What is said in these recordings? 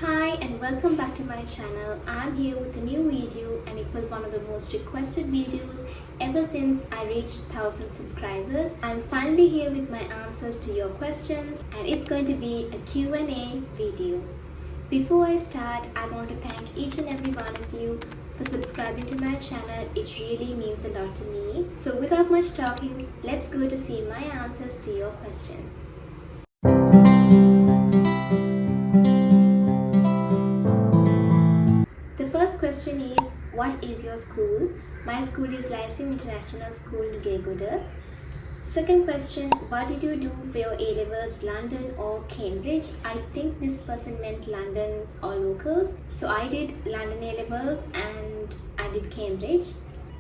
Hi and welcome back to my channel. I'm here with a new video and it was one of the most requested videos ever since I reached 1000 subscribers. I'm finally here with my answers to your questions and it's going to be a Q&A video. Before I start, I want to thank each and every one of you for subscribing to my channel. It really means a lot to me. So without much talking, let's go to see my answers to your questions. First question is, what is your school? My school is Lyceum International School, Nugegoda. Second question, what did you do for your A-levels, London or Cambridge? I think this person meant London's or locals. So I did London A-levels and I did Cambridge.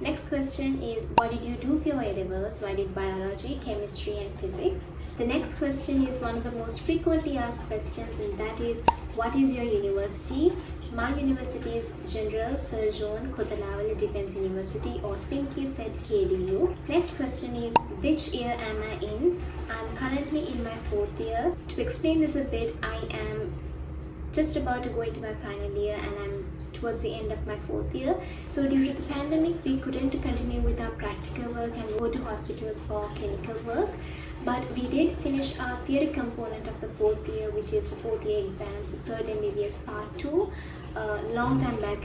Next question is, what did you do for your A-levels? So I did biology, chemistry and physics. The next question is one of the most frequently asked questions, and that is, what is your university? My university is General Sir John Kothawala Defence University, or simply said KDU. Next question is, which year am I in? I'm currently in my 4th year. To explain this a bit, I am just about to go into my final year and I'm towards the end of my 4th year. So due to the pandemic, we couldn't continue with our practical work and go to hospitals for clinical work. But we did finish our theory component of the 4th year, which is the 4th year exams, 3rd MBBS Part 2, long time back,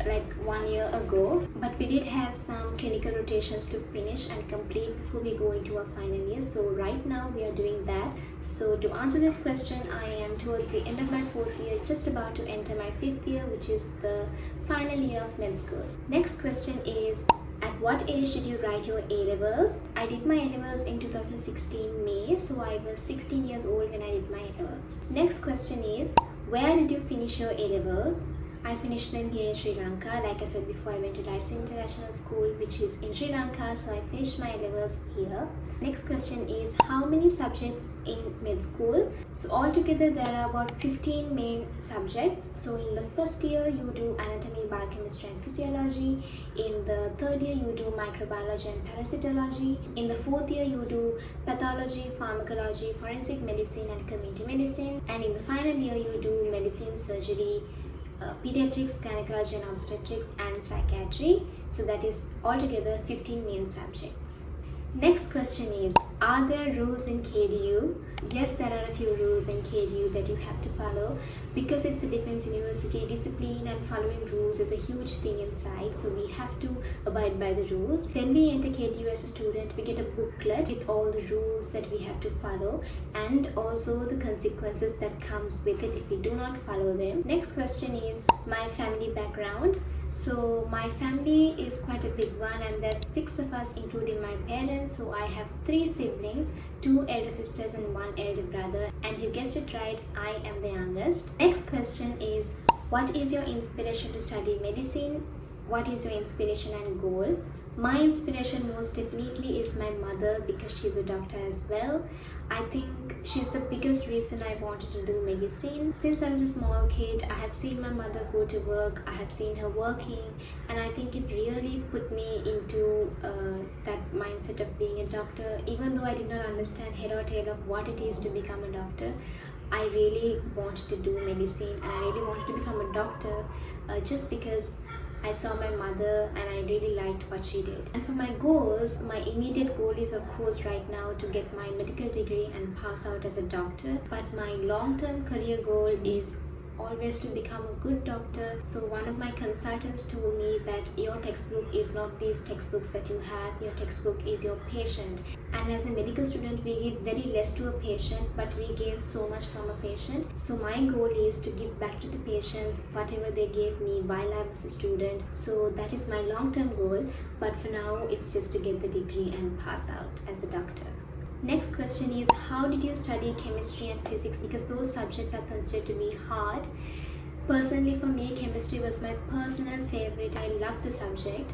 like 1 year ago. But we did have some clinical rotations to finish and complete before we go into our final year. So right now we are doing that. So to answer this question, I am towards the end of my 4th year, just about to enter my 5th year, which is the final year of med school. Next question is, at what age did you write your A-levels? I did my A-levels in 2016 May, so I was 16 years old when I did my A-levels. Next question is, where did you finish your A-levels? I finished them here in Sri Lanka. Like I said before, I went to Lyceum International School, which is in Sri Lanka, so I finished my A-levels here. Next question is, how many subjects in med school? So altogether there are about 15 main subjects. So in the first year you do anatomy, biochemistry and physiology. In the 3rd year you do microbiology and parasitology. In the 4th year you do pathology, pharmacology, forensic medicine and community medicine. And in the final year you do medicine, surgery, pediatrics, gynecology and obstetrics and psychiatry. So that is altogether 15 main subjects. Next question is, are there rules in KDU? Yes, there are a few rules in KDU that you have to follow. Because it's a defense university, discipline and following rules is a huge thing inside, so we have to abide by the rules. When we enter KDU as a student, we get a booklet with all the rules that we have to follow and also the consequences that comes with it if we do not follow them. Next question is, my family background. So my family is quite a big one and there's 6 of us including my parents. So I have 3 siblings, 2 elder sisters and 1 elder brother, and you guessed it right, I am the youngest. Next question is, what is your inspiration to study medicine? What is your inspiration and goal? My inspiration most definitely is my mother, because she's a doctor as well. I think she's the biggest reason I wanted to do medicine. Since I was a small kid, I have seen my mother go to work, I have seen her working, and I think it really put me into that mindset of being a doctor. Even though I did not understand head or tail of what it is to become a doctor, I really wanted to do medicine and I really wanted to become a doctor just because I saw my mother and I really liked what she did. And for my goals, my immediate goal is of course right now to get my medical degree and pass out as a doctor. But my long-term career goal is always to become a good doctor. So one of my consultants told me that your textbook is not these textbooks that you have, your textbook is your patient. And as a medical student, we give very less to a patient, but we gain so much from a patient. So my goal is to give back to the patients whatever they gave me while I was a student. So that is my long-term goal, but for now it's just to get the degree and pass out as a doctor. Next question is, how did you study chemistry and physics? Because those subjects are considered to be hard. Personally for me, chemistry was my personal favorite. I loved the subject.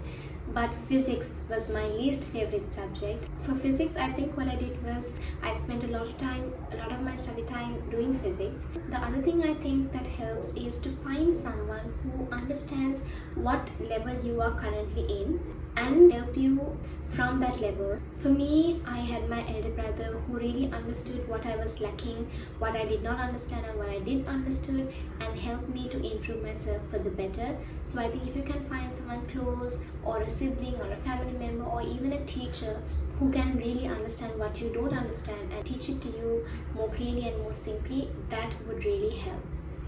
But physics was my least favorite subject. For physics, I think what I did was I spent a lot of my study time doing physics. The other thing I think that helps is to find someone who understands what level you are currently in and help you from that level. For me, I had my elder brother who really understood what I was lacking, what I did not understand and what I did understood, and helped me to improve myself for the better. So I think if you can find someone close, or a sibling or a family member, or even a teacher who can really understand what you don't understand and teach it to you more clearly and more simply, that would really help.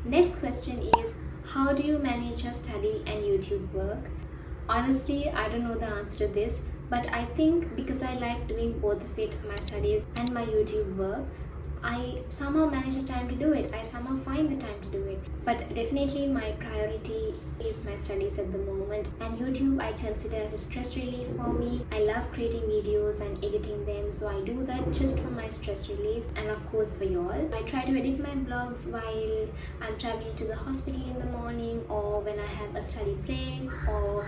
Next question is, how do you manage your study and YouTube work? Honestly, I don't know the answer to this, but I think because I like doing both of it, my studies and my YouTube work, I somehow manage the time to do it. I somehow find the time to do it. But definitely my priority is my studies at the moment, and YouTube I consider as a stress relief for me. I love creating videos and editing them, so I do that just for my stress relief and of course for y'all. I try to edit my vlogs while I'm traveling to the hospital in the morning, or when I have a study break, or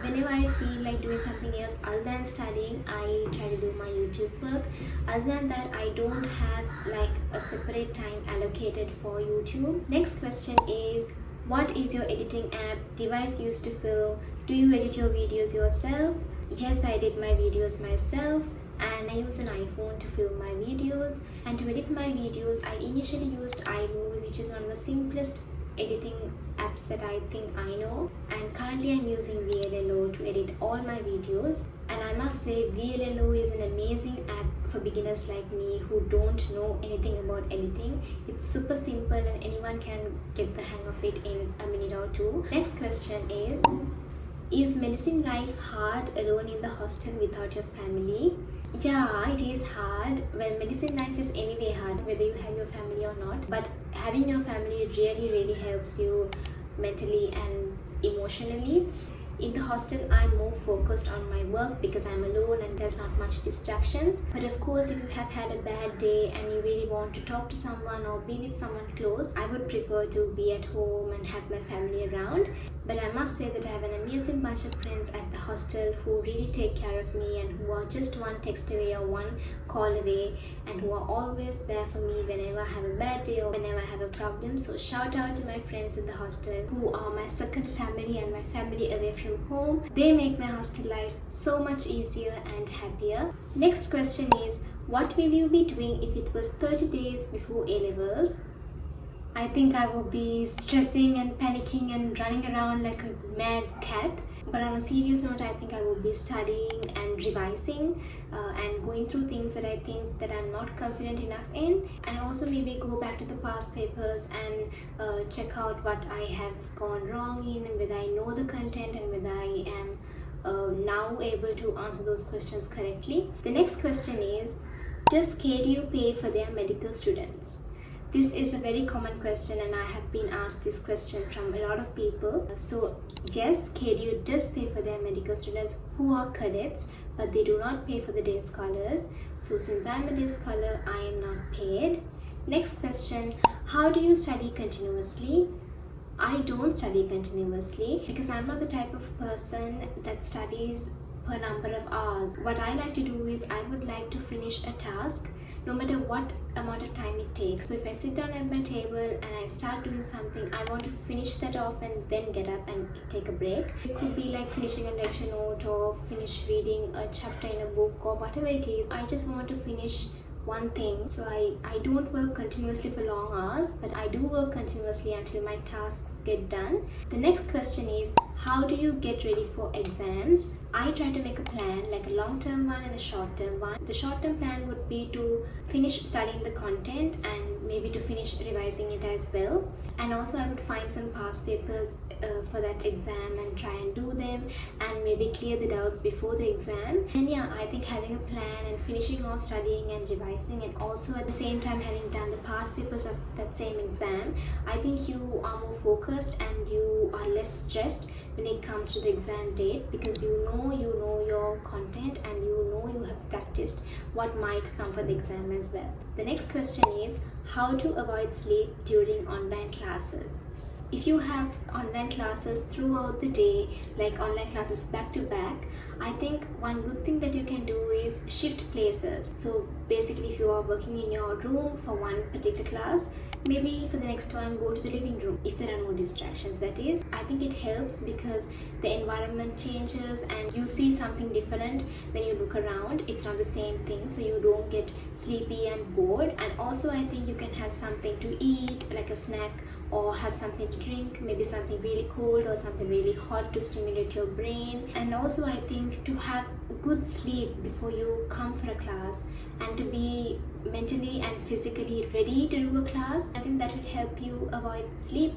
whenever I feel like doing something else other than studying. I try to do my YouTube work. Other than that, I don't have like a separate time allocated for YouTube. Next question is, what is your editing app device used to film? Do you edit your videos yourself? Yes, I edit my videos myself, and I use an iPhone to film my videos. And to edit my videos, I initially used iMovie, which is one of the simplest editing apps that I think I know, and currently I'm using VLLO to edit all my videos. And I must say, VLLO is an amazing app for beginners like me who don't know anything about editing. It's super simple and anyone can get the hang of it in a minute or two. Next question is medicine life hard alone in the hostel without your family? Yeah, it is hard. Well, medicine life is anyway hard whether you have your family or not, but having your family really helps you mentally and emotionally. In the hostel, I'm more focused on my work because I'm alone and there's not much distractions. But of course, if you have had a bad day and you really want to talk to someone or be with someone close, I would prefer to be at home and have my family around. But I must say that I have an amazing bunch of friends at the hostel who really take care of me and who are just one text away or one call away, and who are always there for me whenever I have a bad day or whenever I have a problem. So shout out to my friends in the hostel who are my second family and my family away from home. They make my hostel life so much easier and happier. Next question is, what will you be doing if it was 30 days before A-levels? I think I will be stressing and panicking and running around like a mad cat. But on a serious note, I think I will be studying and revising and going through things that I think that I'm not confident enough in, and also maybe go back to the past papers and check out what I have gone wrong in, and whether I know the content and whether I am now able to answer those questions correctly. The next question is, does KDU pay for their medical students? This is a very common question and I have been asked this question from a lot of people. So yes, KDU does pay for their medical students who are cadets, but they do not pay for the day scholars. So since I'm a day scholar, I am not paid. Next question, how do you study continuously? I don't study continuously because I'm not the type of person that studies per number of hours. What I like to do is I would like to finish a task no matter what amount of time it takes. So if I sit down at my table and I start doing something, I want to finish that off and then get up and take a break. It could be like finishing a lecture note or finish reading a chapter in a book or whatever it is. I just want to finish one thing. So I don't work continuously for long hours, but I do work continuously until my tasks get done. The next question is, how do you get ready for exams? I try to make a plan, like a long-term one and a short-term one. The short-term plan would be to finish studying the content and maybe to finish revising it as well. And also I would find some past papers for that exam and try and do them and maybe clear the doubts before the exam. And yeah, I think having a plan and finishing off studying and revising, and also at the same time having done the past papers of that same exam, I think you are more focused and you are less stressed when it comes to the exam date, because you know your content and you have practiced what might come for the exam as well. The next question is, how to avoid sleep during online classes? If you have online classes throughout the day, like online classes back to back, I think one good thing that you can do is shift places. So basically, if you are working in your room for one particular class, Maybe for the next one, go to the living room if there are no distractions, that is. I think it helps because the environment changes and you see something different when you look around. It's not the same thing, so you don't get sleepy and bored. And also I think you can have something to eat, like a snack, or have something to drink, maybe something really cold or something really hot to stimulate your brain. And also I think to have good sleep before you come for a class and to be mentally and physically ready to do a class, I think that will help you avoid sleep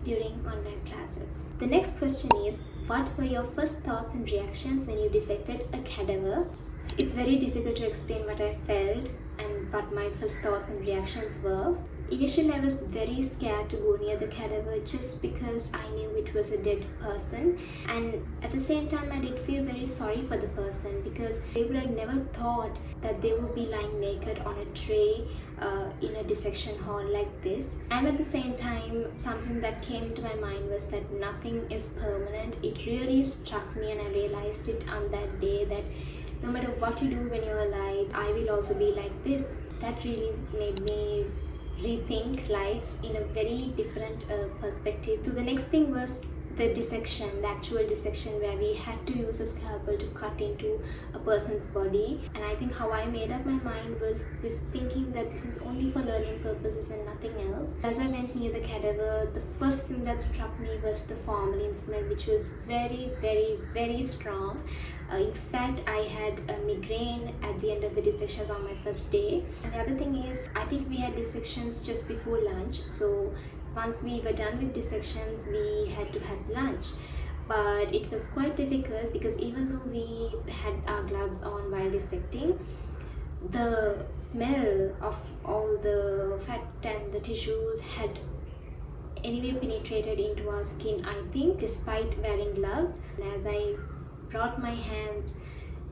during online classes. The next question is, what were your first thoughts and reactions when you dissected a cadaver? It's very difficult to explain what I felt and what my first thoughts and reactions were. Initially, I was very scared to go near the cadaver just because I knew it was a dead person, and at the same time I did feel very sorry for the person because they would have never thought that they would be lying naked on a tray in a dissection hall like this. And at the same time, something that came to my mind was that nothing is permanent. It really struck me, and I realized it on that day that no matter what you do when you're alive, I will also be like this. That really made me rethink life in a very different perspective. So the next thing was the dissection, the actual dissection where we had to use a scalpel to cut into a person's body. And I think how I made up my mind was just thinking that this is only for learning purposes and nothing else. As I went near the cadaver, the first thing that struck me was the formalin smell, which was very, very, very strong. In fact, I had a migraine at the end of the dissections on my first day. And the other thing is, I think we had dissections just before lunch. So once we were done with dissections, we had to have lunch. But it was quite difficult because even though we had our gloves on while dissecting, the smell of all the fat and the tissues had anyway penetrated into our skin, I think, despite wearing gloves. And as I brought my hands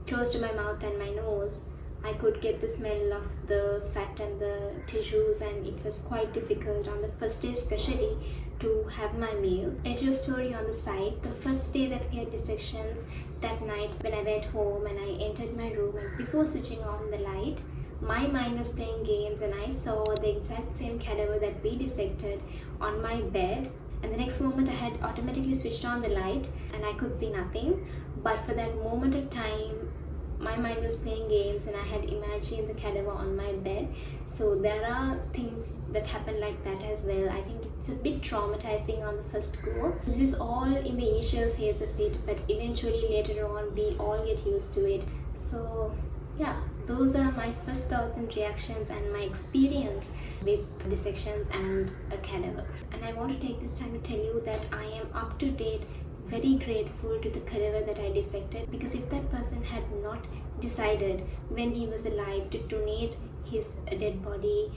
close to my mouth and my nose, I could get the smell of the fat and the tissues, and it was quite difficult on the first day especially to have my meals. A little story on the side. The first day that we had dissections, that night when I went home and I entered my room, and before switching on the light, my mind was playing games and I saw the exact same cadaver that we dissected on my bed. And the next moment I had automatically switched on the light and I could see nothing. But for that moment of time, my mind was playing games and I had imagined the cadaver on my bed. So there are things that happen like that as well. I think it's a bit traumatizing on the first go. This is all in the initial phase of it, but eventually later on we all get used to it. So yeah, those are my first thoughts and reactions and my experience with dissections and a cadaver. And I want to take this time to tell you that I am up to date, very grateful to the cadaver that I dissected, because if that person had not decided when he was alive to donate his dead body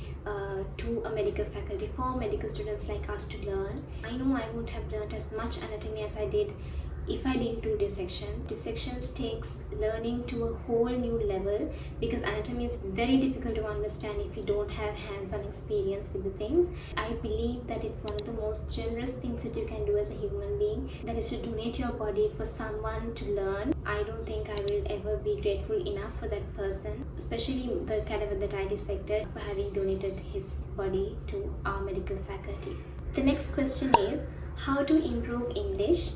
to a medical faculty for medical students like us to learn, I know I wouldn't have learned as much anatomy as I did if I didn't do dissections. Dissections takes learning to a whole new level because anatomy is very difficult to understand if you don't have hands-on experience with the things. I believe that it's one of the most generous things that you can do as a human being, that is to donate your body for someone to learn. I don't think I will ever be grateful enough for that person, especially the cadaver that I dissected, for having donated his body to our medical faculty. The next question is, how to improve English?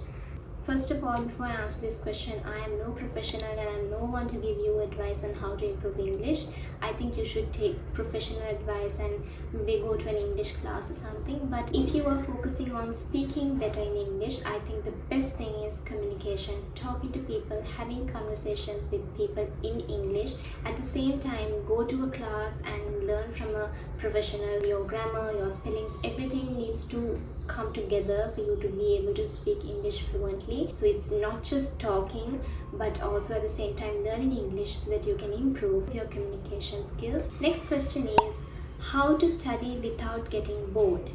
First of all, before I answer this question, I am no professional and I am no one to give you advice on how to improve English. I think you should take professional advice and maybe go to an English class or something. But if you are focusing on speaking better in English, I think the best thing is communication, talking to people, having conversations with people in English. At the same time, go to a class and learn from a professional. Your grammar, your spellings, everything needs to come together for you to be able to speak English fluently. So it's not just talking, but also at the same time learning English so that you can improve your communication skills. Next question is, how to study without getting bored?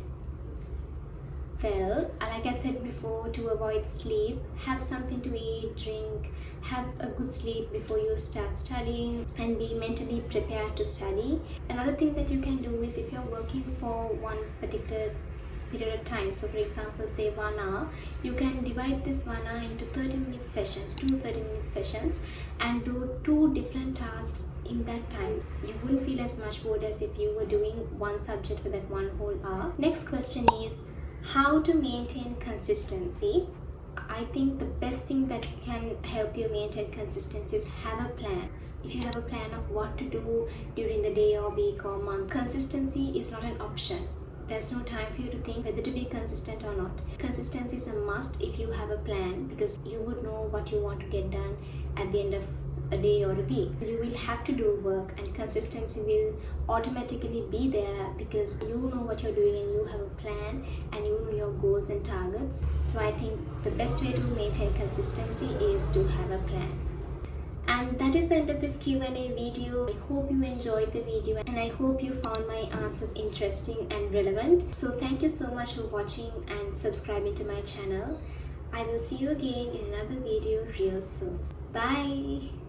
Well, like I said before, to avoid sleep, have something to eat, drink, have a good sleep before you start studying, and be mentally prepared to study. Another thing that you can do is, if you're working for one particular period of time, so for example say 1 hour, you can divide this 1 hour into 30-minute sessions, 2 30-minute sessions, and do 2 different tasks in that time. You wouldn't feel as much bored as if you were doing one subject for that one whole hour. Next question is how to maintain consistency. I think the best thing that can help you maintain consistency is have a plan. If you have a plan of what to do during the day or week or month, consistency is not an option. There's no time for you to think whether to be consistent or not. Consistency is a must if you have a plan, because you would know what you want to get done at the end of a day or a week. You will have to do work, and consistency will automatically be there because you know what you're doing and you have a plan and you know your goals and targets. So I think the best way to maintain consistency is to have a plan. And that is the end of this Q&A video. I hope you enjoyed the video and I hope you found my answers interesting and relevant. So thank you so much for watching and subscribing to my channel. I will see you again in another video real soon. Bye!